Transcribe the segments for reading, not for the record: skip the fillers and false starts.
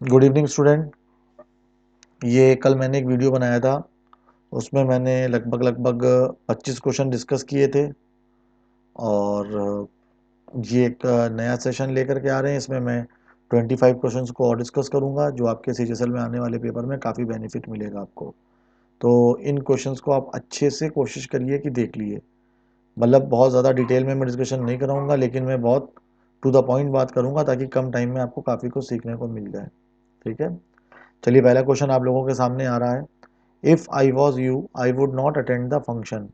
Good evening student. ये कल मैंने एक वीडियो बनाया था, उसमें मैंने लगभग 25 क्वेश्चन डिस्कस किए थे और ये एक नया सेशन लेकर के आ रहे हैं। इसमें मैं 25 क्वेश्चंस को और डिस्कस करूंगा, जो आपके सीजीएसएल में आने वाले पेपर में काफ़ी बेनिफिट मिलेगा आपको। तो इन क्वेश्चंस को आप अच्छे से कोशिश करिए कि देख लिए। मतलब बहुत ज़्यादा डिटेल में मैं डिस्कशन नहीं कराऊंगा, लेकिन मैं बहुत टू द पॉइंट बात करूंगा ताकि कम टाइम में आपको काफ़ी कुछ सीखने को मिल जाए। ठीक है, चलिए पहला क्वेश्चन आप लोगों के सामने आ रहा है। If I was you I would not attend the function.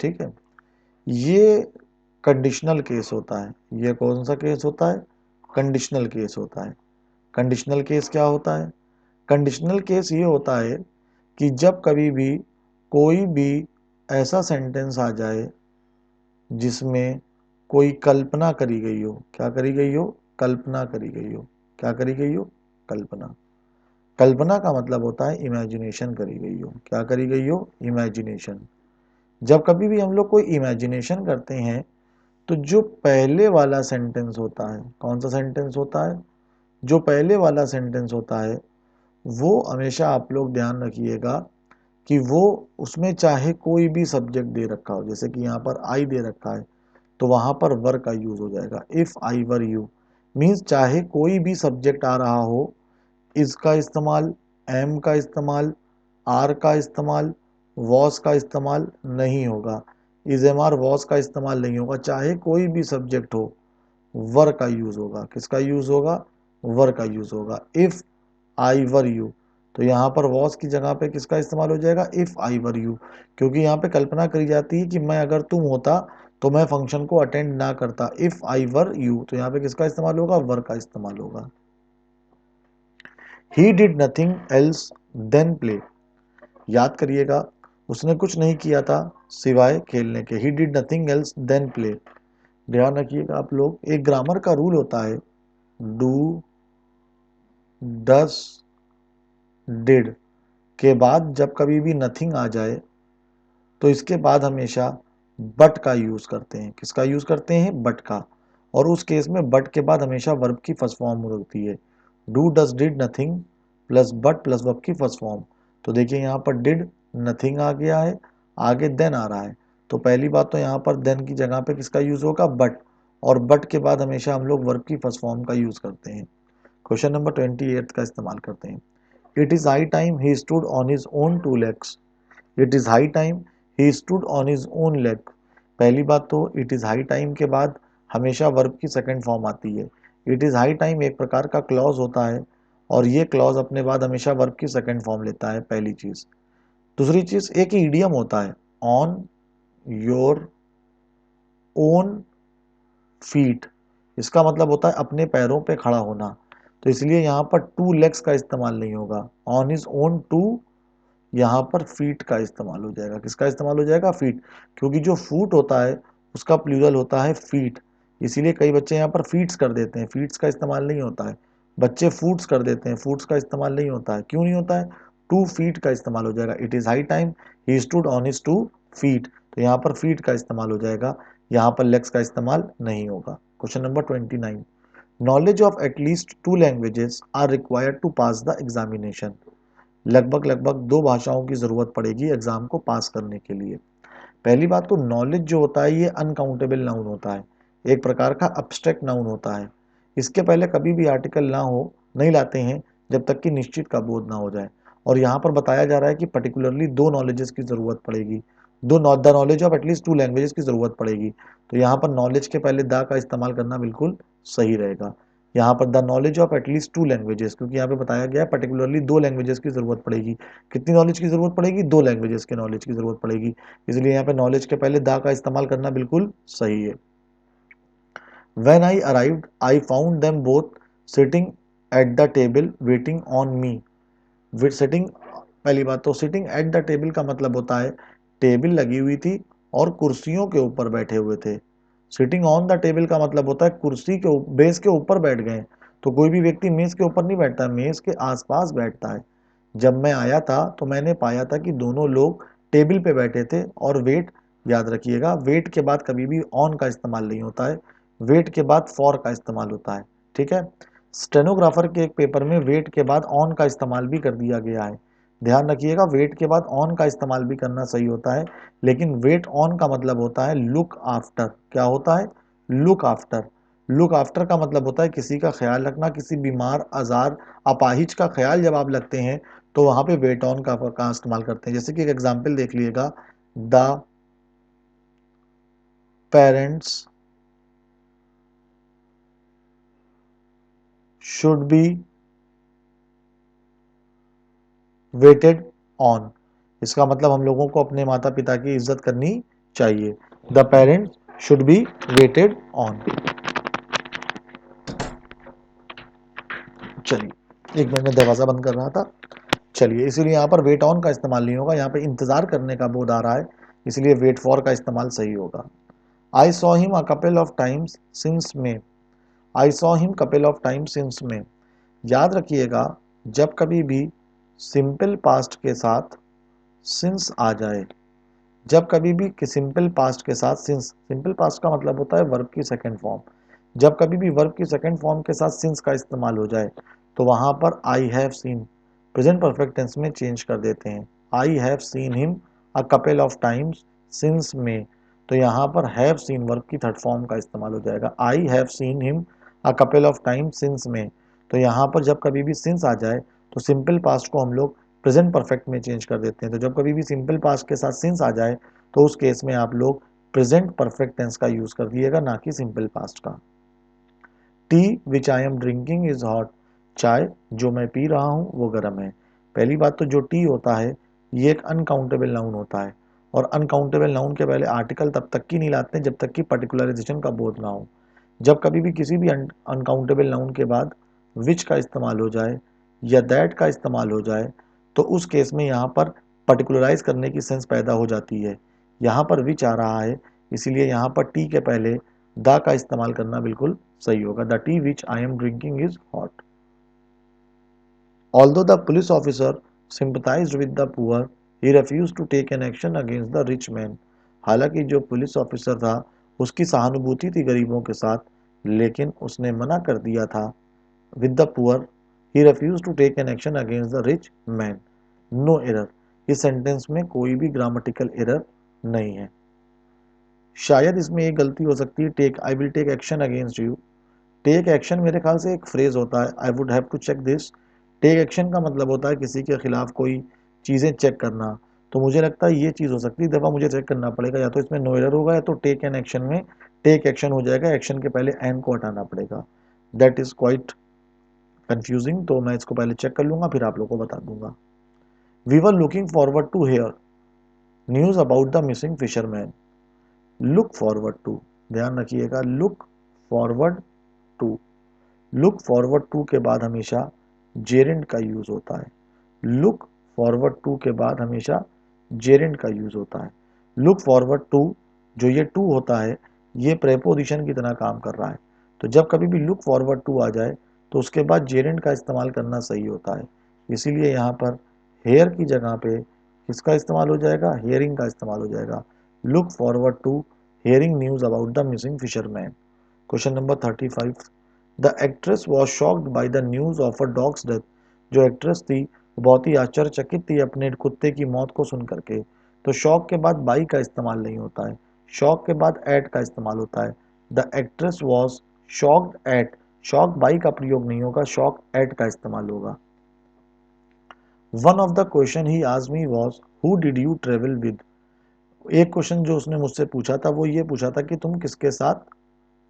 ठीक है, ये कंडीशनल केस होता है। ये कौन सा केस होता है? कंडीशनल केस होता है। कंडीशनल केस क्या होता है? कंडीशनल केस ये होता है कि जब कभी भी कोई भी ऐसा सेंटेंस आ जाए जिसमें कोई कल्पना करी गई हो। क्या करी गई हो? कल्पना करी गई हो। क्या करी गई हो? कल्पना। कल्पना का मतलब होता है इमेजिनेशन करी गई हो। क्या करी गई हो? इमेजिनेशन। जब कभी भी हम लोग कोई इमेजिनेशन करते हैं तो जो पहले वाला सेंटेंस होता है, कौन सा सेंटेंस होता है? जो पहले वाला सेंटेंस होता है वो हमेशा आप लोग ध्यान रखिएगा कि वो उसमें चाहे कोई भी सब्जेक्ट दे रखा हो, जैसे कि यहाँ पर आई दे रखा है तो वहां पर वर का यूज हो जाएगा। If I were you means चाहे कोई भी सब्जेक्ट आ रहा हो, इसका इस्तेमाल, एम का इस्तेमाल, आर का इस्तेमाल, वॉस का इस्तेमाल नहीं होगा। इज एम आर वॉस का इस्तेमाल नहीं होगा। चाहे कोई भी सब्जेक्ट हो, वर का यूज होगा। किसका यूज होगा? वर का यूज होगा। इफ आई वर यू, तो यहाँ पर वॉस की जगह पे किसका इस्तेमाल हो जाएगा? If I were you. क्योंकि यहाँ पे कल्पना करी जाती है कि मैं अगर तुम होता तो मैं फंक्शन को अटेंड ना करता। इफ आई वर यू, तो यहाँ पे किसका इस्तेमाल होगा? वर का इस्तेमाल होगा। He did nothing else than play. याद करिएगा, उसने कुछ नहीं किया था सिवाय खेलने के। He did nothing else than play. ध्यान रखिएगा आप लोग, एक ग्रामर का रूल होता है डू, डस, डिड के बाद जब कभी भी नथिंग आ जाए तो इसके बाद हमेशा बट का यूज करते हैं। किसका यूज करते हैं? बट का। और उस केस में बट के बाद हमेशा वर्ब की फर्स्ट फॉर्म होती है। Do does did nothing plus but plus verb की फर्स्ट फॉर्म। तो देखिए यहाँ पर डिड, नथिंग आ गया है, आगे देन आ रहा है। तो पहली बात तो यहाँ पर देन की जगह पे किसका यूज होगा? बट। और बट के बाद हमेशा हम लोग वर्ब की फर्स्ट फॉर्म का यूज करते हैं। क्वेश्चन नंबर 28 का इस्तेमाल करते हैं। It is high time he stood on his own two legs. It is high time he stood on his own leg. पहली बात तो इट इज हाई टाइम के बाद हमेशा वर्ब की सेकंड फॉर्म आती है। इट इज हाई टाइम एक प्रकार का क्लॉज होता है और ये क्लॉज अपने बाद हमेशा वर्ब की सेकंड फॉर्म लेता है, पहली चीज। दूसरी चीज, एक ईडियम होता है ऑन योर ओन फीट। इसका मतलब होता है अपने पैरों पे खड़ा होना। तो इसलिए यहाँ पर टू लेग्स का इस्तेमाल नहीं होगा। ऑन हिज ओन टू, यहाँ पर फीट का इस्तेमाल हो जाएगा। किसका इस्तेमाल हो जाएगा? फीट। क्योंकि जो फूट होता है उसका प्लूरल होता है फीट। इसीलिए कई बच्चे यहाँ पर फीट्स कर देते हैं, फीट्स का इस्तेमाल नहीं होता है। बच्चे फूट्स कर देते हैं, फूट्स का इस्तेमाल नहीं होता है। क्यों नहीं होता है? टू फीट का इस्तेमाल हो जाएगा। It is high time he stood on his to feet, तो यहाँ पर फीट का इस्तेमाल हो जाएगा, यहाँ पर लेग्स का इस्तेमाल नहीं होगा। Question number 29। Knowledge of at least two languages are required to pass the examination. लगभग दो भाषाओं की जरूरत पड़ेगी एग्जाम को पास करने के लिए। पहली बात तो नॉलेज जो होता है ये अनकाउंटेबल नाउन होता है, एक प्रकार का अब्स्ट्रैक्ट नाउन होता है। इसके पहले कभी भी आर्टिकल ना हो नहीं लाते हैं जब तक कि निश्चित का बोध ना हो जाए। और यहाँ पर बताया जा रहा है कि पर्टिकुलरली दो नॉलेजेस की जरूरत पड़ेगी, the knowledge of at least two languages की जरूरत पड़ेगी। तो यहाँ पर नॉलेज के पहले द का इस्तेमाल करना बिल्कुल सही रहेगा। यहाँ पर the knowledge of at least two languages, क्योंकि यहाँ पे बताया गया है पर्टिकुलरली दो लैंग्वेजेस की जरूरत पड़ेगी। कितनी नॉलेज की जरूरत पड़ेगी? दो लैंग्वेजेस के नॉलेज की जरूरत पड़ेगी। इसलिए यहाँ पे नॉलेज के पहले द का इस्तेमाल करना बिल्कुल सही है। When I arrived, I found them both sitting at the table waiting on me. With sitting, पहली बात तो सिटिंग एट द टेबल का मतलब होता है टेबल लगी हुई थी और कुर्सियों के ऊपर बैठे हुए थे। सिटिंग ऑन द टेबल का मतलब होता है कुर्सी के बेस के ऊपर बैठ गए। तो कोई भी व्यक्ति मेज के ऊपर नहीं बैठता, मेज के आसपास बैठता है। जब मैं आया था तो मैंने पाया था कि दोनों लोग टेबल पे बैठे थे। और वेट, याद रखिएगा वेट के बाद कभी भी ऑन का इस्तेमाल नहीं होता है, वेट के बाद फॉर का इस्तेमाल होता है। ठीक है, स्टेनोग्राफर के एक पेपर में वेट के बाद ऑन का इस्तेमाल भी कर दिया गया है। ध्यान रखिएगा, वेट के बाद ऑन का इस्तेमाल भी करना सही होता है, लेकिन वेट ऑन का मतलब होता है लुक आफ्टर। क्या होता है? Look after. लुक आफ्टर का मतलब होता है किसी का ख्याल रखना, किसी बीमार, आजार, अपाहिज का ख्याल जब आप लगते हैं तो वहां पे वेट ऑन का इस्तेमाल करते हैं। जैसे कि एक एग्जाम्पल देख लीजिएगा, the parents should be waited on. इसका मतलब हम लोगों को अपने माता पिता की इज्जत करनी चाहिए। The parents should be waited on. चलिए, एक मिनट में दरवाजा बंद कर रहा था। चलिए, इसीलिए यहाँ पर वेट ऑन का इस्तेमाल नहीं होगा, यहाँ पे इंतजार करने का बोध आ रहा है, इसलिए वेट फॉर का इस्तेमाल सही होगा। I saw him a couple of times since May. I saw him couple of times since May. याद रखिएगा, जब कभी भी सिंपल पास्ट के साथ सिंस आ जाए, जब कभी भी सिंपल पास्ट के साथ सिंस, सिंपल पास्ट का मतलब होता है वर्ब की सेकंड फॉर्म, जब कभी भी वर्ब की सेकंड फॉर्म के साथ सिंस का इस्तेमाल हो जाए तो वहां पर I have seen present perfect tense में चेंज कर देते हैं। I have seen him a couple of times since में, तो यहाँ पर हैव सीन वर्ब की थर्ड फॉर्म का इस्तेमाल हो जाएगा। I have seen him a couple of times since में, तो यहाँ पर जब कभी भी सिंस आ जाए तो सिंपल पास्ट को हम लोग प्रेजेंट परफेक्ट में चेंज कर देते हैं। तो जब कभी भी सिंपल पास्ट के साथ सिंस आ जाए तो उस केस में आप लोग प्रेजेंट परफेक्ट टेंस का यूज कर दिएगा, ना कि सिंपल पास्ट का। T which I am drinking is hot. चाय जो मैं पी रहा हूँ वो गर्म है। पहली बात तो जो टी होता है ये एक अनकाउंटेबल नाउन होता है, और अनकाउंटेबल नाउन के पहले आर्टिकल तब तक की नहीं लाते जब तक कि पर्टिकुलराइजेशन का बोध ना हो। जब कभी भी किसी भी अनकाउंटेबल नाउन के बाद विच का इस्तेमाल हो जाए या दैट का इस्तेमाल हो जाए तो उस केस में यहाँ पर पर्टिकुलराइज करने की सेंस पैदा हो जाती है। यहाँ पर विच आ रहा है, इसीलिए यहाँ पर टी के पहले द का इस्तेमाल करना बिल्कुल सही होगा। The T which I am drinking is hot. Although the police officer sympathized with the poor, he refused to take an action against the rich man. हालांकि जो पुलिस ऑफिसर था उसकी सहानुभूति थी गरीबों के साथ, लेकिन उसने मना कर दिया था with the poor, he refused to take an action against the rich man. No error। इस सेंटेंस में कोई भी ग्रामेटिकल एरर नहीं है। शायद इसमें एक गलती हो सकती है, take, I will take action against you. Take action मेरे ख्याल से एक फ्रेज होता है, I would have to check this. Take action का मतलब होता है किसी के खिलाफ कोई चीज़ें चेक करना, तो मुझे लगता है ये चीज़ हो सकती है, दफ़ा मुझे चेक करना पड़ेगा, या तो इसमें नो एरर होगा या तो टेक एन एक्शन में टेक एक्शन हो जाएगा, एक्शन के पहले एन को हटाना पड़ेगा। दैट इज़ क्वाइट कंफ्यूजिंग, तो मैं इसको पहले चेक कर लूँगा फिर आप लोगों को बता दूंगा। We were looking forward to hear news about the missing fisherman. Look forward to, ध्यान रखिएगा, look forward to, look forward to के बाद हमेशा जेरेंट का यूज होता है। लुक फॉरवर्ड टू के बाद हमेशा जेरेंट का यूज होता है। लुक फॉरवर्ड टू, जो ये टू होता है ये प्रेपोजिशन की तरह काम कर रहा है, तो जब कभी भी लुक फॉरवर्ड टू आ जाए तो उसके बाद जेरेंट का इस्तेमाल करना सही होता है। इसीलिए यहाँ पर हेयर की जगह पे किसका इस्तेमाल हो जाएगा? हेयरिंग का इस्तेमाल हो जाएगा। Look forward to hearing news about the missing fisherman. Question number 35, the actress was shocked by the news of a dog's death. जो एक्ट्रेस थी वो बहुत ही आश्चर्यचकित थी अपने कुत्ते की मौत को सुन करके। तो शॉक के बाद बाई का इस्तेमाल नहीं होता है, शॉक के बाद एट का इस्तेमाल होता है। The actress was shocked eight, shock by का प्रयोग नहीं होगा, शॉक एट का इस्तेमाल होगा। One of the question he asked me was who did you travel with. एक क्वेश्चन जो उसने मुझसे पूछा था वो ये पूछा था कि तुम किसके साथ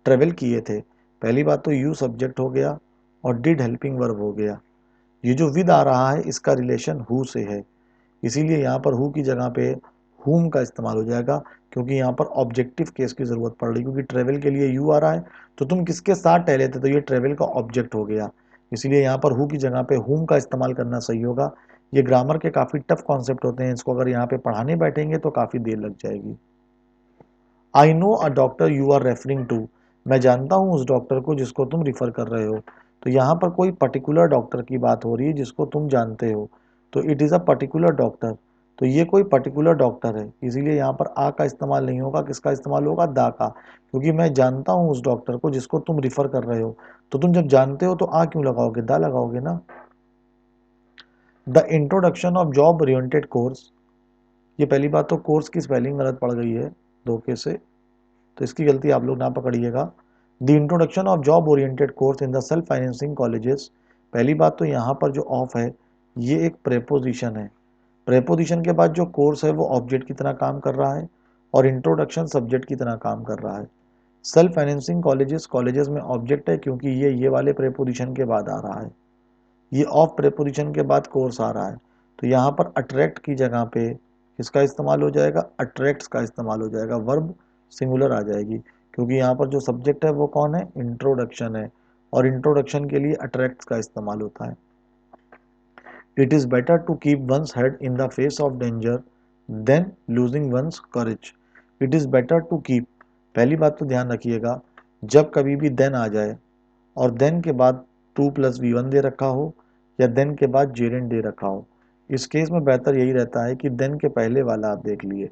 ट्रेवल किए थे। पहली बात तो यू सब्जेक्ट हो गया और डिड हेल्पिंग वर्ब हो गया। ये जो विद आ रहा है इसका रिलेशन हु से है, इसीलिए यहाँ पर हु की जगह पे हुम का इस्तेमाल हो जाएगा, क्योंकि यहाँ पर ऑब्जेक्टिव केस की जरूरत पड़ रही, क्योंकि ट्रेवल के लिए यू आ रहा है तो तुम किसके साथ टहले थे, तो ये ट्रेवल का ऑब्जेक्ट हो गया, इसलिए यहाँ पर हु की जगह पे हुम का इस्तेमाल करना सही होगा। ये ग्रामर के काफ़ी टफ कॉन्सेप्ट होते हैं, इसको अगर यहाँ पे पढ़ाने बैठेंगे तो काफ़ी देर लग जाएगी। I know a doctor you are referring to. मैं जानता हूँ उस डॉक्टर को जिसको तुम रिफर कर रहे हो। तो यहाँ पर कोई पर्टिकुलर डॉक्टर की बात हो रही है जिसको तुम जानते हो, तो it is a particular doctor. तो ये कोई पर्टिकुलर डॉक्टर है, इसीलिए यहाँ पर आ का इस्तेमाल नहीं होगा, किसका इस्तेमाल होगा, दा का, क्योंकि मैं जानता हूँ उस डॉक्टर को जिसको तुम रिफर कर रहे हो। तो तुम जब जानते हो तो आ क्यों लगाओगे, दा लगाओगे ना। The introduction of job oriented course, ये पहली बात तो कोर्स की स्पेलिंग गलत पड़ गई है धोखे से, तो इसकी गलती आप लोग ना पकड़िएगा। The introduction of job oriented course in the self financing colleges, पहली बात तो यहाँ पर जो ऑफ है ये एक प्रेपोजिशन है। प्रेपोजिशन के बाद जो कोर्स है वो ऑब्जेक्ट की तरह काम कर रहा है और इंट्रोडक्शन सब्जेक्ट की तरह काम कर रहा है। सेल्फ फाइनेंसिंग कॉलेजेस, कॉलेजेस में ऑब्जेक्ट है क्योंकि ये वाले प्रेपोजिशन के बाद आ रहा है, ये ऑफ प्रेपोजिशन के बाद कोर्स आ रहा है। तो यहाँ पर अट्रैक्ट की जगह पे किसका इस्तेमाल हो जाएगा, अट्रैक्ट्स का इस्तेमाल हो जाएगा, वर्ब सिंगुलर आ जाएगी, क्योंकि यहाँ पर जो सब्जेक्ट है वो कौन है, इंट्रोडक्शन है, और इंट्रोडक्शन के लिए अट्रैक्ट्स का इस्तेमाल होता है। It is better to keep one's head in the face of danger than losing one's courage. It is better to keep, पहली बात तो ध्यान रखिएगा, जब कभी भी देन आ जाए और देन के बाद 2+V1 दे रखा हो या देन के बाद जेरेंट दे रखा हो, इस केस में बेहतर यही रहता है कि देन के पहले वाला आप देख लिए।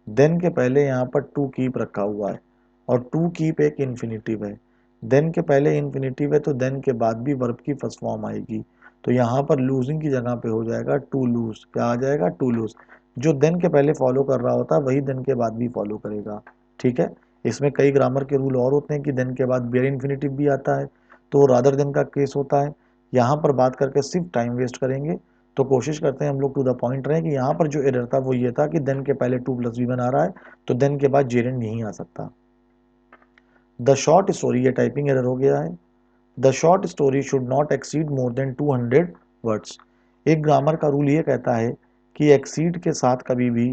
देन के पहले यहाँ पर टू कीप रखा हुआ है और टू कीप एक इन्फिनिटिव है, देन के पहले इन्फिनिटिव है तो देन के बाद भी वर्ब की फर्स्ट फॉर्म आएगी। तो यहाँ पर लूजिंग की जगह पे हो जाएगा टू लूज, क्या आ जाएगा, टू लूज। जो देन के पहले फॉलो कर रहा होता है वही देन के बाद भी फॉलो करेगा, ठीक है। इसमें कई ग्रामर के रूल और होते हैं कि देन के बाद बेयर इन्फिनिटिव भी आता है, तो रादर देन का केस होता है। यहाँ पर बात करके सिर्फ टाइम वेस्ट करेंगे, तो कोशिश करते हैं हम लोग टू द पॉइंट रहें कि यहाँ पर जो एरर था वो ये था कि देन के पहले 2+V1 आ रहा है तो देन के बाद जेरेंट नहीं आ सकता। द शॉर्ट स्टोरी, ये टाइपिंग एरर हो गया है। The short story should not exceed more than 200 words. एक ग्रामर का रूल ये कहता है कि एक्सीड के साथ कभी भी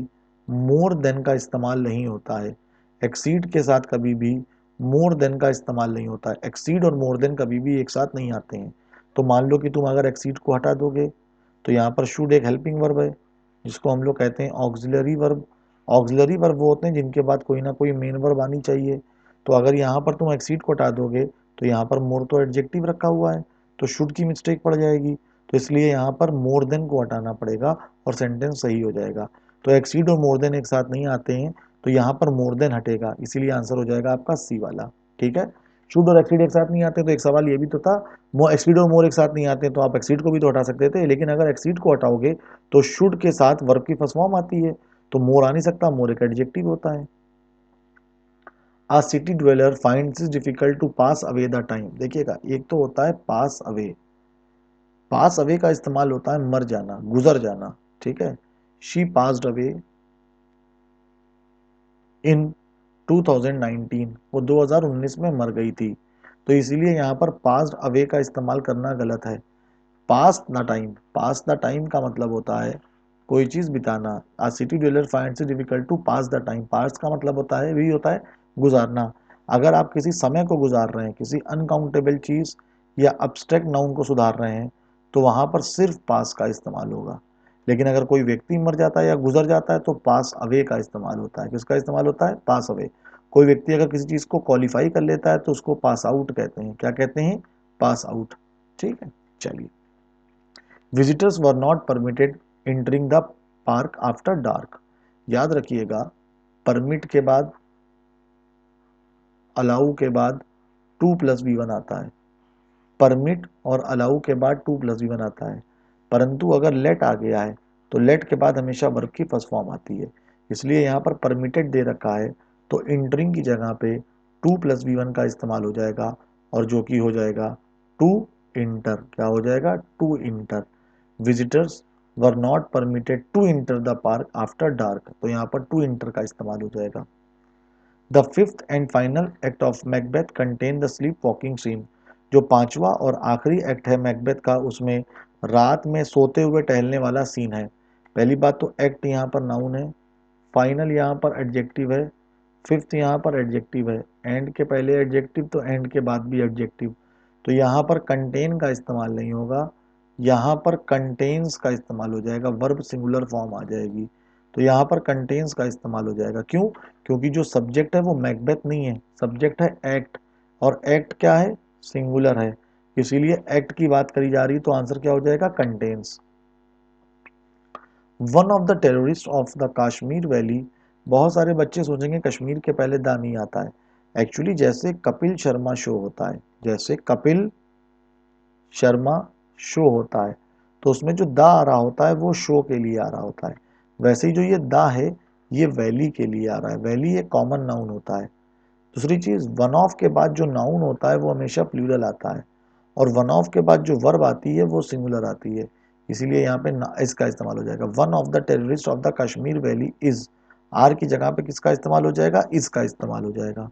मोर देन का इस्तेमाल नहीं होता है, एक्सीड के साथ कभी भी मोर देन का इस्तेमाल नहीं होता है, एक्सीड और मोर देन कभी भी एक साथ नहीं आते हैं। तो मान लो कि तुम अगर एक्सीड को हटा दोगे तो यहाँ पर शुड एक हेल्पिंग वर्ब है जिसको हम लोग कहते हैं ऑक्सिलरी वर्ब। ऑक्सिलरी वर्ब वो होते हैं जिनके बाद कोई ना कोई मेन वर्ब आनी चाहिए। तो अगर यहाँ पर तुम एक्सीड को हटा दोगे तो यहाँ पर मोर तो एडजेक्टिव रखा हुआ है तो शुड की मिस्टेक पड़ जाएगी, तो इसलिए यहाँ पर मोर देन को हटाना पड़ेगा और सेंटेंस सही हो जाएगा। तो एक्सीड और मोर देन एक साथ नहीं आते हैं तो यहाँ पर मोर देन हटेगा, इसीलिए आंसर हो जाएगा आपका सी वाला, ठीक है। शुड और एक्सीड एक साथ नहीं आते तो एक सवाल ये भी तो था, एक्सीड और मोर एक साथ नहीं आते तो आप एक्सीड को भी तो हटा सकते थे, लेकिन अगर एक्सीड को हटाओगे तो शुड के साथ वर्ब की फर्स्ट फॉर्म आती है तो मोर आ नहीं सकता, मोर एक एडजेक्टिव होता है। A city dweller finds it difficult to pass away the time, देखिएगा एक तो होता है पास अवे, पास अवे का इस्तेमाल होता है मर जाना, गुजर जाना, ठीक है। शी पास्ड अवे इन 2019, वो 2019 में मर गई थी, तो इसीलिए यहाँ पर पास्ड अवे का इस्तेमाल करना गलत है। Pass the time, pass the time का मतलब होता है कोई चीज बिताना। A city dweller finds it difficult to pass the time, pass का मतलब होता है वही होता है गुजारना। अगर आप किसी समय को गुजार रहे हैं, किसी अनकाउंटेबल चीज या अब्स्ट्रैक्ट नाउन को सुधार रहे हैं तो वहां पर सिर्फ पास का इस्तेमाल होगा। लेकिन अगर कोई व्यक्ति मर जाता है या गुजर जाता है तो पास अवे का इस्तेमाल होता है, किसका इस्तेमाल होता है, पास अवे। कोई व्यक्ति अगर किसी चीज को क्वालिफाई कर लेता है तो उसको पास आउट कहते हैं, क्या कहते हैं, पास आउट, ठीक है। चलिए, visitors were not permitted entering the park after dark, याद रखिएगा परमिट के बाद अलाउ के बाद 2+V1 आता है, परमिट और अलाउ के बाद 2+V1 आता है, परंतु अगर लेट आ गया है तो लेट के बाद हमेशा वर्ब की फर्स्ट फॉर्म आती है, इसलिए यहाँ पर परमिटेड दे रखा है तो एंटरिंग की जगह पे 2+V1 का इस्तेमाल हो जाएगा और जो कि हो जाएगा टू इंटर, क्या हो जाएगा, to enter. Visitors were not permitted to enter the park after dark, तो यहाँ पर टू इंटर का इस्तेमाल हो जाएगा। The fifth and final act of Macbeth contain the sleep walking scene, जो पांचवा और आखिरी एक्ट है मैकबेथ का उसमें रात में सोते हुए टहलने वाला सीन है। पहली बात तो एक्ट यहाँ पर नाउन है, फाइनल यहाँ पर एडजेक्टिव है, फिफ्थ यहाँ पर एडजेक्टिव है, एंड के पहले एडजेक्टिव तो एंड के बाद भी एडजेक्टिव, तो यहाँ पर कंटेन का इस्तेमाल नहीं होगा, यहाँ पर कंटेन्स का इस्तेमाल हो जाएगा, वर्ब सिंगुलर फॉर्म आ जाएगी, तो यहाँ पर कंटेन्स का इस्तेमाल हो जाएगा। क्यों, क्योंकि जो सब्जेक्ट है वो मैकबेथ नहीं है, सब्जेक्ट है एक्ट, और एक्ट क्या है, सिंगुलर है, इसीलिए एक्ट की बात करी जा रही है तो आंसर क्या हो जाएगा, contains. One of the terrorist of the Kashmir valley. बहुत सारे बच्चे सोचेंगे कश्मीर के पहले द नहीं आता है। एक्चुअली जैसे कपिल शर्मा शो होता है, जैसे कपिल शर्मा शो होता है, तो उसमें जो द आ रहा होता है वो शो के लिए आ रहा होता है। वैसे ही जो ये द है ये वैली के लिए आ रहा है। वैली एक कॉमन नाउन होता है। दूसरी चीज, वन ऑफ के बाद जो नाउन होता है वो हमेशा प्लूरल आता है, और वन ऑफ के बाद जो वर्ब आती है वो सिंगुलर आती है। इसीलिए यहाँ पे इसका इस्तेमाल हो जाएगा। One of the terrorist of the Kashmir valley is, are की जगह पे किसका इस्तेमाल हो जाएगा? इज का इस्तेमाल हो जाएगा।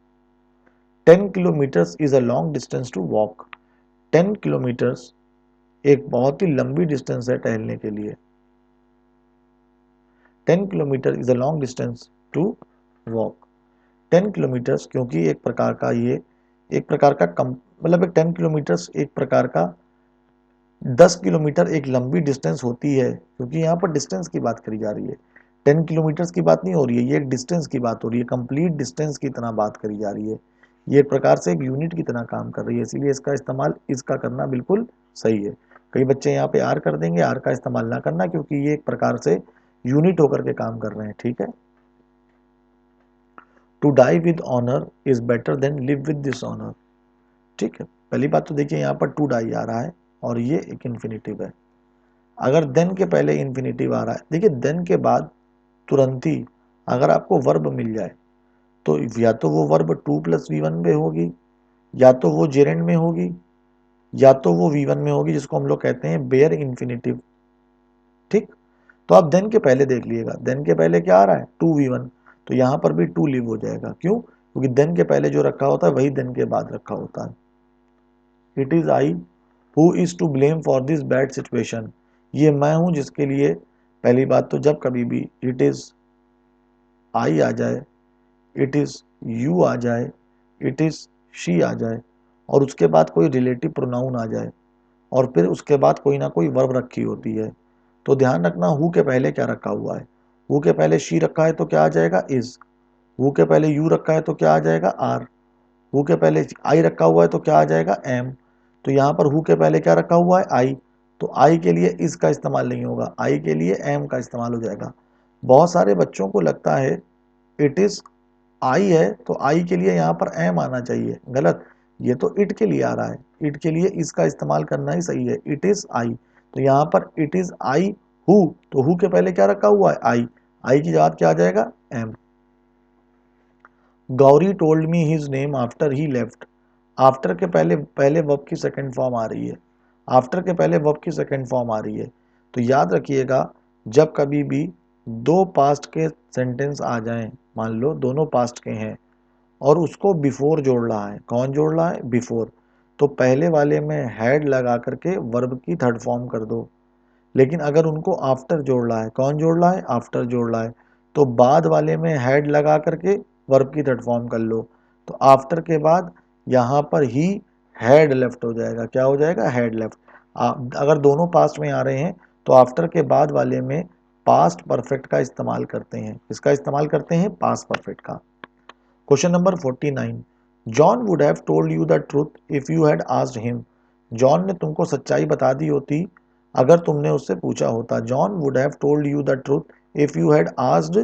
10 kilometres is a long distance to walk. 10 kilometres एक बहुत ही लंबी डिस्टेंस है टहलने के लिए। 10 kilometre is a long distance to walk. 10 kilometres क्योंकि एक प्रकार का ये एक प्रकार का कम मतलब एक 10 किलोमीटर्स एक प्रकार का 10 किलोमीटर एक लंबी डिस्टेंस होती है, क्योंकि यहाँ पर डिस्टेंस की बात करी जा रही है। 10 किलोमीटर्स की बात नहीं हो रही है, ये एक डिस्टेंस की बात हो रही है, कंप्लीट डिस्टेंस की तरह बात करी जा रही है। ये एक प्रकार से एक यूनिट की तरह काम कर रही है, इसीलिए इसका इस्तेमाल इसका करना बिल्कुल सही है। कई बच्चे यहाँ पे आर कर देंगे, आर का इस्तेमाल ना करना, क्योंकि ये एक प्रकार से यूनिट होकर के काम कर रहे हैं। ठीक है। To die with honour is better than live with dishonour. ठीक है। पहली बात तो देखिए यहाँ पर टू डाई आ रहा है और ये एक इन्फिनेटिव है। अगर देन के पहले इन्फिनेटिव आ रहा है, देखिए देन के बाद तुरंत ही अगर आपको वर्ब मिल जाए तो या तो वो वर्ब 2+V1 में होगी, या तो वो जेरेंड में होगी, या तो वो V1 में होगी, जिसको हम लोग कहते हैं बेयर इन्फिनेटिव। ठीक। तो आप देन के पहले देख लीजिएगा, देन के पहले क्या आ रहा है? 2V1। तो यहां पर भी टू लिव हो जाएगा। क्यों? क्योंकि देन के पहले जो रखा होता है वही देन के बाद रखा होता है। It is I who is to blame for this bad situation. ये मैं हूं जिसके लिए, पहली बात तो जब कभी भी इट इज आई आ जाए, इट इज यू आ जाए, इट इज शी आ जाए, और उसके बाद कोई रिलेटिव प्रोनाउन आ जाए, और फिर उसके बाद कोई ना कोई वर्ब रखी होती है, तो ध्यान रखना हु के पहले क्या रखा हुआ है। हु के पहले शी रखा है तो क्या आ जाएगा? इज। हु के पहले यू रखा है तो क्या आ जाएगा? आर। हु के पहले आई रखा हुआ है तो क्या आ जाएगा? एम। तो यहाँ पर हु के पहले क्या रखा हुआ है? आई। तो आई के लिए इस का इस्तेमाल नहीं होगा, आई के लिए एम का इस्तेमाल हो जाएगा। बहुत सारे बच्चों को लगता है इट इज आई है तो आई के लिए यहाँ पर एम आना चाहिए, गलत। ये तो इट के लिए आ रहा है, इट के लिए इसका इस्तेमाल करना ही सही है। इट इज आई, तो यहाँ पर इट इज आई हु, तो हु के पहले क्या रखा हुआ है? आई। आई की जगह क्या आ जाएगा? M. Gauri told me his name after he left. After के पहले पहले वर्ब की सेकंड फॉर्म आ रही है, आफ्टर के पहले वर्ब की सेकंड फॉर्म आ रही है। तो याद रखिएगा, जब कभी भी दो पास्ट के सेंटेंस आ जाएं, मान लो दोनों पास्ट के हैं और उसको बिफोर जोड़ रहा है, कौन जोड़ रहा है? बिफोर। तो पहले वाले में हैड लगा करके वर्ब की थर्ड फॉर्म कर दो। लेकिन अगर उनको आफ्टर जोड़ रहा है, कौन जोड़ रहा है? आफ्टर जोड़ रहा है, तो बाद वाले में हैड लगा करके वर्ब की थर्ड फॉर्म कर लो। तो आफ्टर के बाद यहाँ पर ही हैड लेफ्ट हो जाएगा। क्या हो जाएगा? Had left. अगर दोनों पास्ट में आ रहे हैं तो आफ्टर के बाद वाले में पास्ट परफेक्ट का इस्तेमाल करते हैं। किसका इस्तेमाल करते हैं? पास्ट परफेक्ट का। Question number 49। John would have told you the truth if you had asked him. John ने तुमको सच्चाई बता दी होती अगर तुमने उससे पूछा होता। John would have told you the truth if you had asked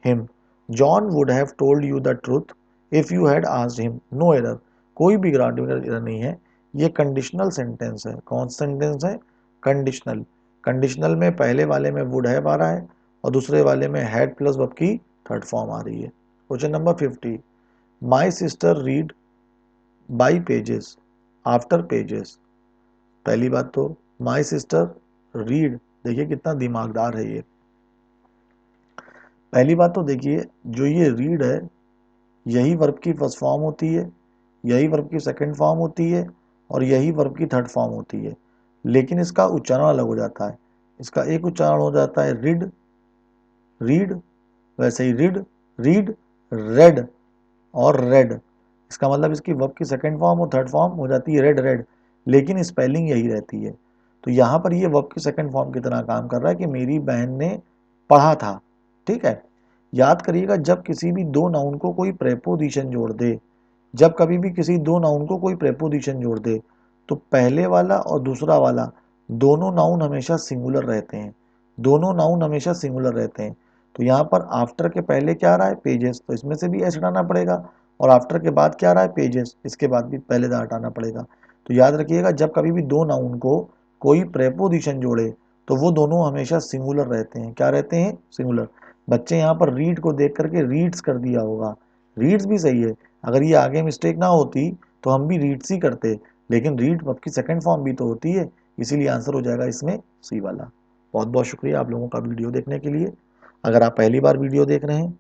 him. John would have told you the truth if you had asked him. No error, कोई भी ग्रामेटिकल एरर नहीं है। ये कंडीशनल सेंटेंस है। कौन सा सेंटेंस है? Conditional. Conditional में पहले वाले में वुड हैव आ रहा है और दूसरे वाले में हैड प्लस वर्ब की थर्ड फॉर्म आ रही है। Question number 50। My sister read by pages after pages. पहली बात तो माई सिस्टर रीड, देखिए कितना दिमागदार है ये। पहली बात तो देखिए, जो ये रीड है यही वर्ब की फर्स्ट फॉर्म होती है, यही वर्ब की सेकंड फॉर्म होती है और यही वर्ब की थर्ड फॉर्म होती है, लेकिन इसका उच्चारण अलग हो जाता है। इसका एक उच्चारण हो जाता है रीड, रीड, वैसे ही रीड, रीड, रेड और रेड। इसका मतलब इसकी वर्ब की सेकंड फॉर्म और थर्ड फॉर्म हो जाती है रेड, रेड, लेकिन स्पेलिंग यही रहती है। तो यहाँ पर ये वर्ब की सेकंड फॉर्म की तरह काम कर रहा है कि मेरी बहन ने पढ़ा था। ठीक है। याद करिएगा, जब किसी भी दो नाउन को कोई प्रेपोजिशन जोड़ दे, जब कभी भी किसी दो नाउन को कोई प्रेपोजिशन जोड़ दे, तो पहले वाला और दूसरा वाला दोनों नाउन हमेशा सिंगुलर रहते हैं। दोनों नाउन हमेशा सिंगुलर रहते हैं। तो यहाँ पर आफ्टर के पहले क्या आ रहा है, पेजेस, तो इसमें से भी एच हटाना पड़ेगा, और आफ्टर के बाद क्या आ रहा है, पेजेस, इसके बाद भी पहले दा हटाना पड़ेगा। तो याद रखिएगा, जब कभी भी दो नाउन को कोई प्रेपोजिशन जोड़े तो वो दोनों हमेशा सिंगुलर रहते हैं। क्या रहते हैं, सिंगुलर। बच्चे यहाँ पर रीड को देख करके रीड्स कर दिया होगा, रीड्स भी सही है, अगर ये आगे मिस्टेक ना होती तो हम भी रीड्स ही करते, लेकिन रीड आपकी सेकंड फॉर्म भी तो होती है, इसीलिए आंसर हो जाएगा इसमें सी वाला। बहुत बहुत शुक्रिया आप लोगों का वीडियो देखने के लिए। अगर आप पहली बार वीडियो देख रहे हैं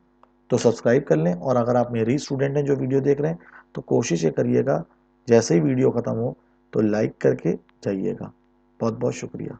तो सब्सक्राइब कर लें, और अगर आप मेरे ही स्टूडेंट हैं जो वीडियो देख रहे हैं तो कोशिश ये करिएगा जैसे ही वीडियो ख़त्म हो तो लाइक करके जाइएगा। बहुत बहुत शुक्रिया।